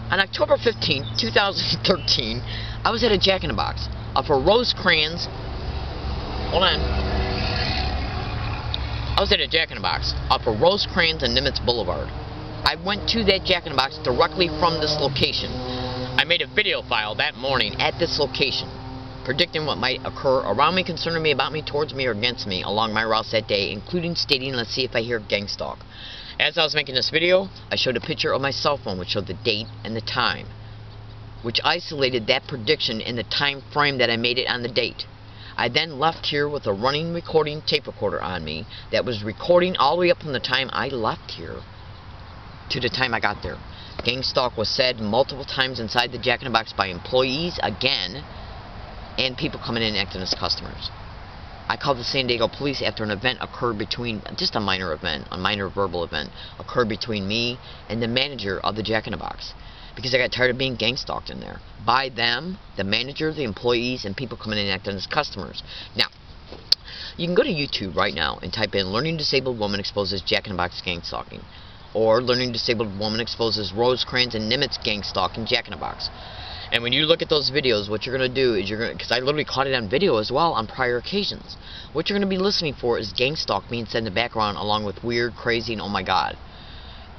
on October 15, 2013, I was at a Jack in the Box for RoseCrans. Hold on. I was at a Jack in the Box for RoseCrans and Nimitz Boulevard. I went to that Jack in the Box directly from this location. I made a video file that morning at this location, predicting what might occur around me, concerning me, about me, towards me, or against me along my routes that day, including stating, let's see if I hear gang-stalk. As I was making this video, I showed a picture of my cell phone which showed the date and the time, which isolated that prediction in the time frame that I made it on the date. I then left here with a running recording tape recorder on me that was recording all the way up from the time I left here to the time I got there. GangStalk was said multiple times inside the Jack in the Box by employees again, and people coming in and acting as customers. I called the San Diego police after an event occurred between, just a minor event, a minor verbal event, occurred between me and the manager of the Jack in the Box, because I got tired of being gang-stalked in there. By them, the manager, the employees, and people coming in and acting as customers. Now, you can go to YouTube right now and type in Learning Disabled Woman Exposes Jack in the Box Gang-Stalking, or Learning Disabled Woman Exposes RoseCrans and Nimitz Gang-Stalking Jack in the Box. And when you look at those videos, what you're going to do is because I literally caught it on video as well on prior occasions, what you're going to be listening for is GangStalk being said in the background along with weird, crazy, and oh my god.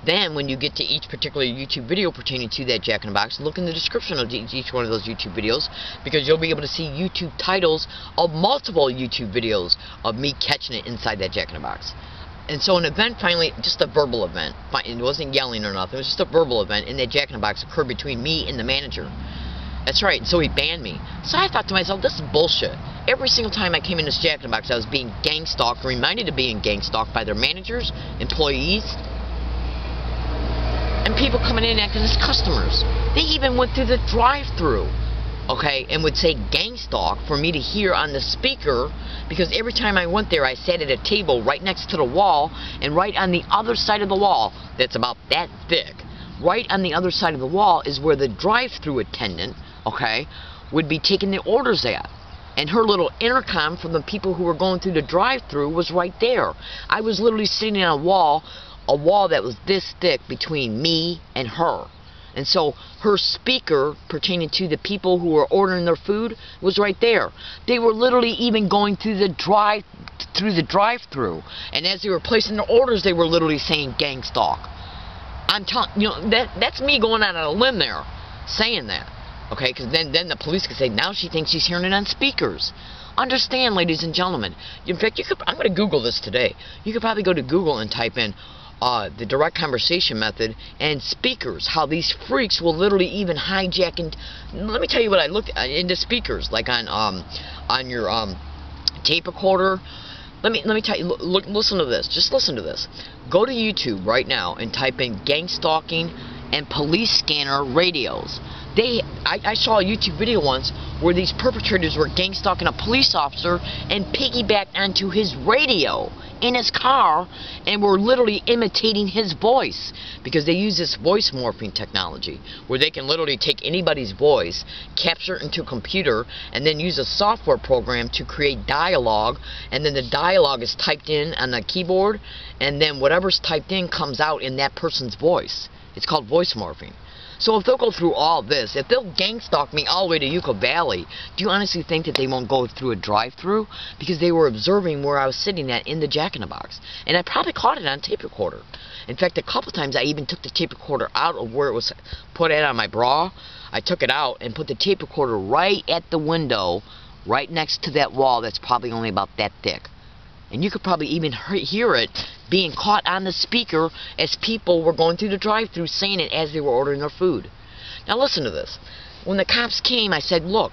Then, when you get to each particular YouTube video pertaining to that Jack in the Box, look in the description of each one of those YouTube videos, because you'll be able to see YouTube titles of multiple YouTube videos of me catching it inside that Jack in the Box. And so an event finally, just a verbal event, it wasn't yelling or nothing, it was just a verbal event in that Jack in the Box occurred between me and the manager. That's right, so he banned me. So I thought to myself, this is bullshit. Every single time I came in this Jack in the Box, I was being gang-stalked, reminded of being gang-stalked by their managers, employees, and people coming in acting as customers. They even went through the drive-thru, okay, and would say GangStalk for me to hear on the speaker, because every time I went there, I sat at a table right next to the wall, and right on the other side of the wall, that's about that thick, right on the other side of the wall is where the drive-thru attendant, okay, would be taking the orders at. And her little intercom from the people who were going through the drive-thru was right there. I was literally sitting on a wall that was this thick between me and her. And so her speaker pertaining to the people who were ordering their food was right there. They were literally even going through the drive-thru. And as they were placing their orders, they were literally saying GangStalk. I'm telling you, that's me going out on a limb there, saying that. Okay, because then the police could say, now she thinks she's hearing it on speakers. Understand, ladies and gentlemen. In fact, I'm going to Google this today. You could probably go to Google and type in the direct conversation method and speakers. How these freaks will literally even hijack. And let me tell you what I looked into speakers, like on your tape recorder. Let me tell you. Look, listen to this. Just listen to this. Go to YouTube right now and type in gang-stalking and police scanner radios. I saw a YouTube video once where these perpetrators were gang-stalking a police officer and piggybacked onto his radio in his car and were literally imitating his voice, because they use this voice morphing technology where they can literally take anybody's voice, capture it into a computer, and then use a software program to create dialogue, and then the dialogue is typed in on the keyboard, and then whatever's typed in comes out in that person's voice. It's called voice morphing. So if they'll go through all this, if they'll gang-stalk me all the way to Yucca Valley, do you honestly think that they won't go through a drive-thru? Because they were observing where I was sitting at in the Jack in the Box. And I probably caught it on tape recorder. In fact, a couple times I even took the tape recorder out of where it was put on my bra. I took it out and put the tape recorder right at the window, right next to that wall that's probably only about that thick. And you could probably even hear it being caught on the speaker as people were going through the drive-thru saying it as they were ordering their food. Now listen to this. When the cops came, I said, look,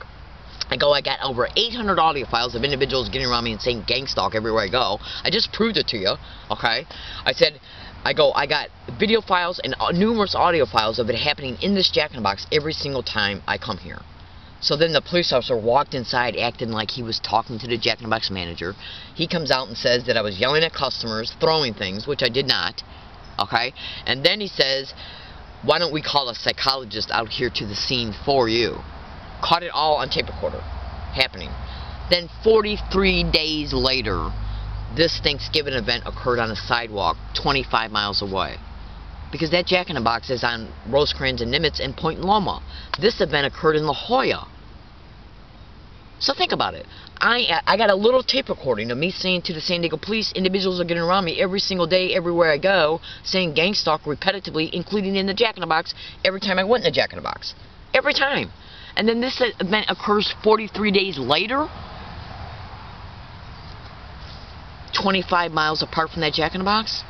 I got over 800 audio files of individuals getting around me and saying GangStalk everywhere I go. I just proved it to you, okay? I said, I got video files and numerous audio files of it happening in this Jack in the Box every single time I come here. So then the police officer walked inside acting like he was talking to the Jack in the Box manager. He comes out and says that I was yelling at customers, throwing things, which I did not. Okay? And then he says, why don't we call a psychologist out here to the scene for you? Caught it all on tape recorder happening. Then 43 days later, this Thanksgiving event occurred on a sidewalk 25 miles away. Because that Jack in the Box is on RoseCrans and Nimitz and Point Loma. This event occurred in La Jolla. So think about it. I got a little tape recording of me saying to the San Diego police, individuals are getting around me every single day, everywhere I go, saying GangStalk repetitively, including in the Jack in the Box, every time I went in the Jack in the Box. Every time. And then this event occurs 43 days later, 25 miles apart from that Jack in the Box.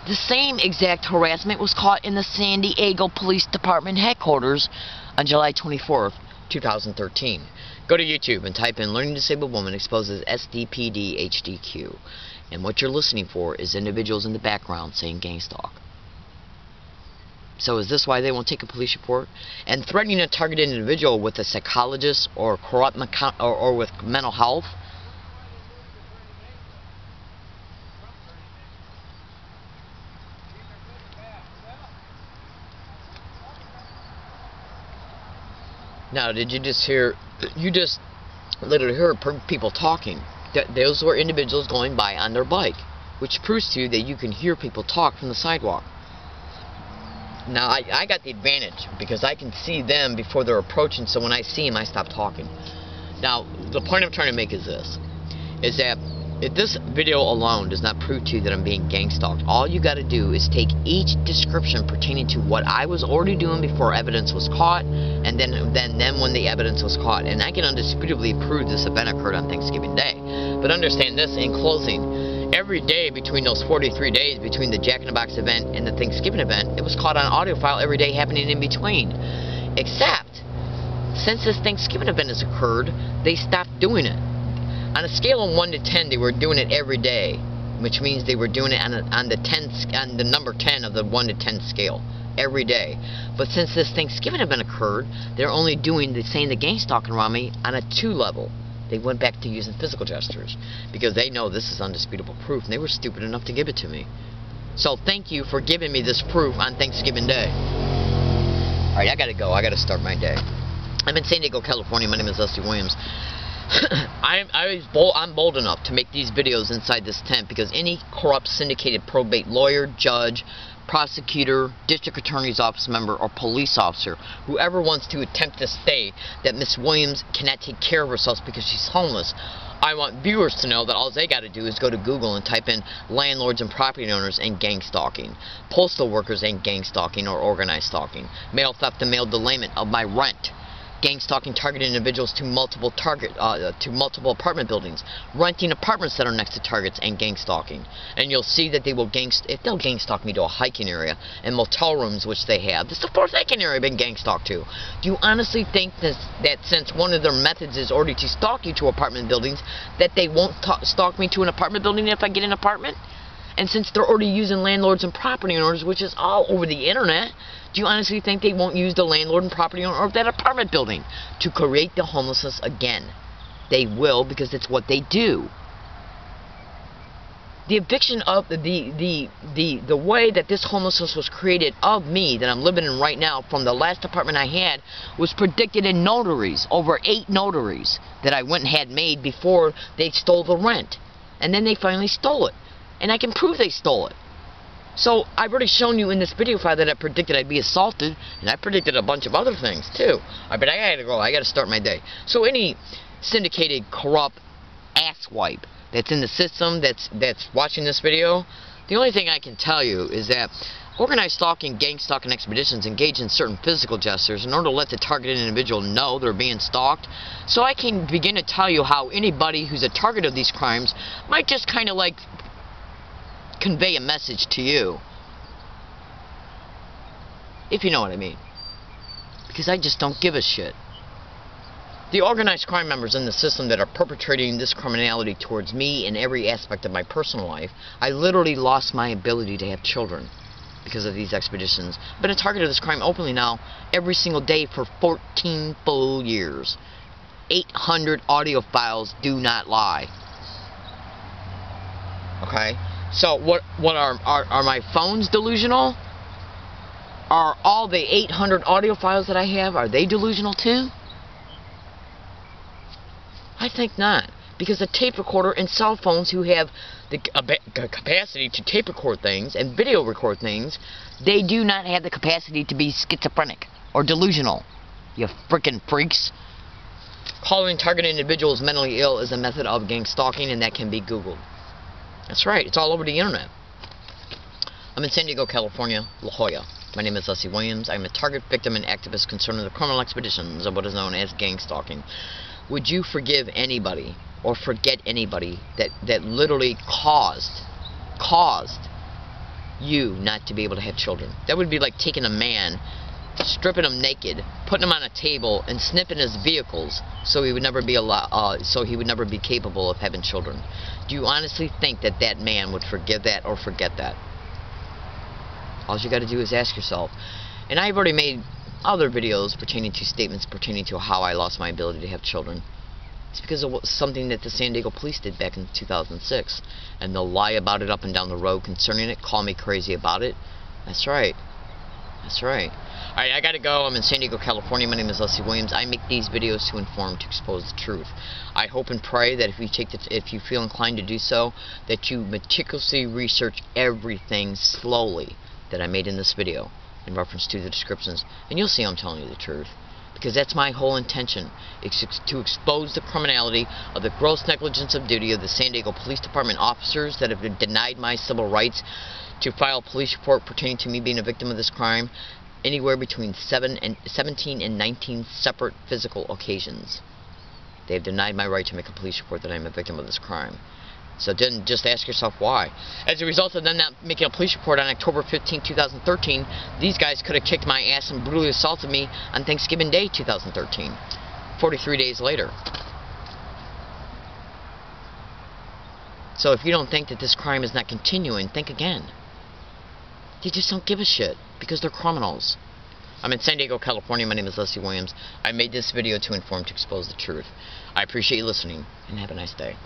The same exact harassment was caught in the San Diego Police Department headquarters on July 24th, 2013. Go to YouTube and type in Learning Disabled Woman Exposes SDPD HDQ. And what you're listening for is individuals in the background saying GangStalk. So is this why they won't take a police report? And threatening a targeted individual with a psychologist or corrupt or with mental health? Now, did you just hear, you just literally heard people talking. Those were individuals going by on their bike, which proves to you that you can hear people talk from the sidewalk. Now, I got the advantage because I can see them before they're approaching, so when I see them, I stop talking. Now, the point I'm trying to make is this, is that If this video alone does not prove to you that I'm being gang-stalked, all you gotta do is take each description pertaining to what I was already doing before evidence was caught, and then when the evidence was caught. And I can undisputably prove this event occurred on Thanksgiving Day. But understand this, in closing, every day between those 43 days, between the Jack in the Box event and the Thanksgiving event, it was caught on audio file every day happening in between. Except, since this Thanksgiving event has occurred, they stopped doing it. On a scale of 1 to 10, they were doing it every day, which means they were doing it on the number 10 of the 1 to 10 scale every day. But since this Thanksgiving event occurred, they're only saying the gang stalking around me on a 2 level. They went back to using physical gestures because they know this is undisputable proof, and they were stupid enough to give it to me. So thank you for giving me this proof on Thanksgiving Day. All right, I gotta go. I gotta start my day. I'm in San Diego, California. My name is Leslie Williams. I'm bold enough to make these videos inside this tent because any corrupt syndicated probate lawyer, judge, prosecutor, district attorney's office member, or police officer, whoever wants to attempt to say that Miss Williams cannot take care of herself because she's homeless, I want viewers to know that all they got to do is go to Google and type in landlords and property owners and gang stalking, postal workers and gang stalking or organized stalking, mail theft and mail delayment of my rent, gang stalking targeted individuals to multiple apartment buildings, renting apartments that are next to targets, and gang stalking. And you'll see that if they'll gang stalk me to a hiking area and motel rooms, which they have. This is the fourth hiking area I've been gang stalked to. Do you honestly think that since one of their methods is already to stalk you to apartment buildings, that they won't stalk me to an apartment building if I get an apartment? And since they're already using landlords and property owners, which is all over the internet, do you honestly think they won't use the landlord and property owner of that apartment building to create the homelessness again? They will, because it's what they do. The eviction of the way that this homelessness was created of me, that I'm living in right now, from the last apartment I had, was predicted in notaries, over 8 notaries that I went and had made before they stole the rent. And then they finally stole it. And I can prove they stole it. So I've already shown you in this video file that I predicted I'd be assaulted, and I predicted a bunch of other things too. But I gotta go. I gotta start my day. So any syndicated, corrupt asswipe that's in the system that's watching this video, the only thing I can tell you is that organized stalking, gang stalking expeditions engage in certain physical gestures in order to let the targeted individual know they're being stalked. So I can begin to tell you how anybody who's a target of these crimes might just kind of like convey a message to you, if you know what I mean, because I just don't give a shit. The organized crime members in the system that are perpetrating this criminality towards me in every aspect of my personal life, I literally lost my ability to have children because of these expeditions. Been a target of this crime openly now every single day for 14 full years. 800 audio files do not lie. Okay? So what are my phones delusional? Are all the 800 audio files that I have, are they delusional too? I think not, because a tape recorder and cell phones who have the capacity to tape record things and video record things, they do not have the capacity to be schizophrenic or delusional. You freaking freaks. Calling targeted individuals mentally ill is a method of gang stalking, and that can be Googled. That's right, it's all over the internet. I'm in San Diego, California, La Jolla. My name is Leslie Williams. I'm a target victim and activist concerned with the criminal expeditions of what is known as gang stalking. Would you forgive anybody or forget anybody that literally caused you not to be able to have children? That would be like taking a man, stripping him naked, putting him on a table, and snipping his vehicles so he would never be capable of having children. Do you honestly think that that man would forgive that or forget that? All you got to do is ask yourself. And I've already made other videos pertaining to statements pertaining to how I lost my ability to have children. It's because of something that the San Diego police did back in 2006, and they'll lie about it up and down the road concerning it, call me crazy about it. That's right. That's right. Alright, I gotta go. I'm in San Diego, California. My name is Leslie Williams. I make these videos to inform, to expose the truth. I hope and pray that if you feel inclined to do so, that you meticulously research everything slowly that I made in this video in reference to the descriptions, and you'll see I'm telling you the truth. because that's my whole intention. It's to expose the criminality of the gross negligence of duty of the San Diego Police Department officers that have denied my civil rights to file a police report pertaining to me being a victim of this crime anywhere between 17 and 19 separate physical occasions. They have denied my right to make a police report that I'm a victim of this crime. So then just ask yourself why. As a result of them not making a police report on October 15, 2013, these guys could have kicked my ass and brutally assaulted me on Thanksgiving Day 2013, 43 days later. So if you don't think that this crime is not continuing, think again. They just don't give a shit because they're criminals. I'm in San Diego, California. My name is Leslie Williams. I made this video to inform, to expose the truth. I appreciate you listening, and have a nice day.